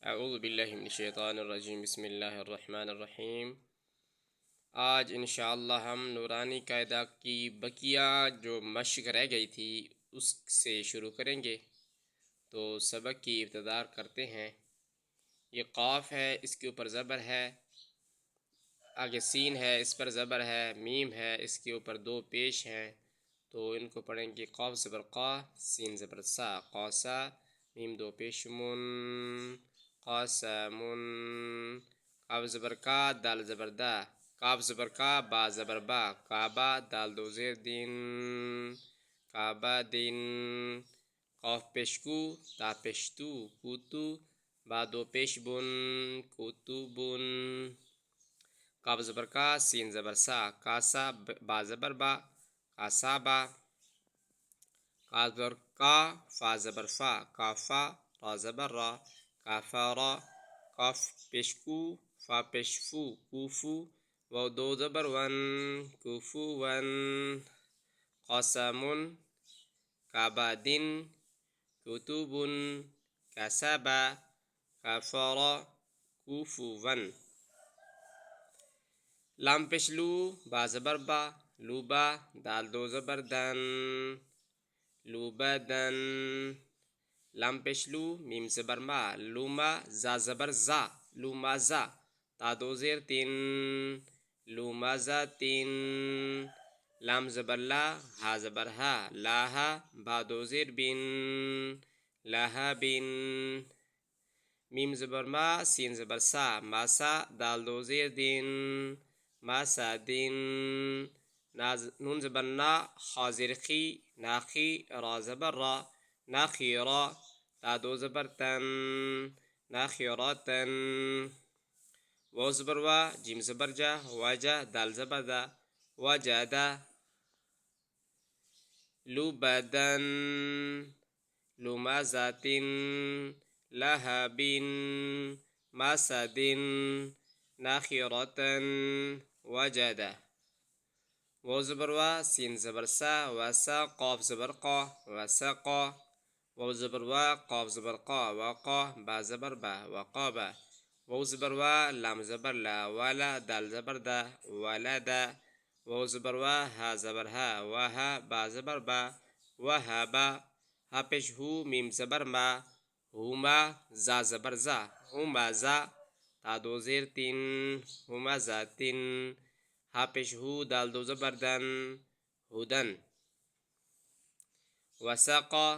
اعوذ باللہ من الشیطان الرجیم، بسم اللہ الرحمن الرحیم۔ آج انشاءاللہ ہم نورانی قاعدہ کی بقیہ جو مشق رہ گئی تھی اس سے شروع کریں گے۔ تو سبق کی ابتدا کرتے ہیں۔ یہ قاف ہے، اس کے اوپر زبر ہے، آگے سین ہے، اس پر زبر ہے، میم ہے، اس کے اوپر دو پیش ہیں، تو ان کو پڑھیں گے۔ قاف زبر قا، سین زبر سا، قاسا، میم دو پیش من، قاسمن، قاف زبر کا، دال زبر دا، قاف زبر کا، با زبر با، کعبہ، دال دو زیر دین، کعبہ دین، قاف پیش کو، تا پیش تو، کوتو، با دو پیش بن، کوتوبن، قاف زبر کا، سین زبر سا، کاسا، با زبر با، کاسابا، قاف زبر کا، فا زبر فا، کافا، را زبر را، کافارا، قاف پیش کو، فا پیش فو، کوفو، واو دو زبر ون، کوفو ون، قاسمن، کعبادن، کتبن، کسبا، کفارا، کوفو ون، لام پیش لو، با زبر با، لوبا، دال دو زبر دن، لوبدن، لام پیش لو، میم زبر ما، لوما، زا زبر زا، لوما زا، تا دو زیر تین، لوما زا تین، لام زبر لا، ہا زبر ہا، لاہا، با دو زیر بن، لاہا بن، میم زبر ما، سین زبر سا، ماسا، دال دو زیر دین، ماسا دین، نون زبر نا، خا زیر خی، ناخی، را زبر را، ناخیرا، تا دو زبر تن، ناخیراتن، واو زبر وا، جیم زبر جا، واجا، دال زبر دا، وجدا، لوبدن، لومازاتن، لهبن، ماسدن، ناخیراتن، وجدا، واو زبر وا، سین زبر سا، وسا، قاف زبر قا، وسقا، واو زبر وا، قاف زبر قا، وقا، با زبر با، وقابا، واو زبر وا، لام زبر لا، ولا، دال زبر دا، ولدا، واو زبر وا، ہا زبر ہا، وہا، با زبر با، وہابا، ہا پیش ہو، میم زبر ما، ہوما، زا زبر زا، ہوما زا، تا دو زیر تین، ہوما زاتن، ہا پیش ہو، دال دو زبر دن، ہدن، وسقا،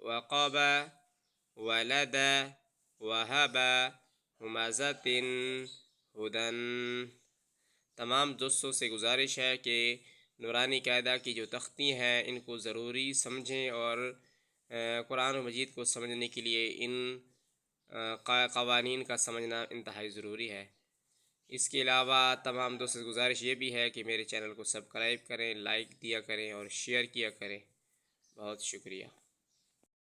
وقابا، ولدا، وہبا، ہمازتن، ہدن۔ تمام دوستوں سے گزارش ہے کہ نورانی قاعدہ کی جو تختی ہیں ان کو ضروری سمجھیں، اور قرآن مجید کو سمجھنے کے لیے ان قوانین کا سمجھنا انتہائی ضروری ہے۔ اس کے علاوہ تمام دوستوں سے گزارش یہ بھی ہے کہ میرے چینل کو سبسکرائب کریں، لائک دیا کریں اور شیئر کیا کریں۔ بہت شکریہ۔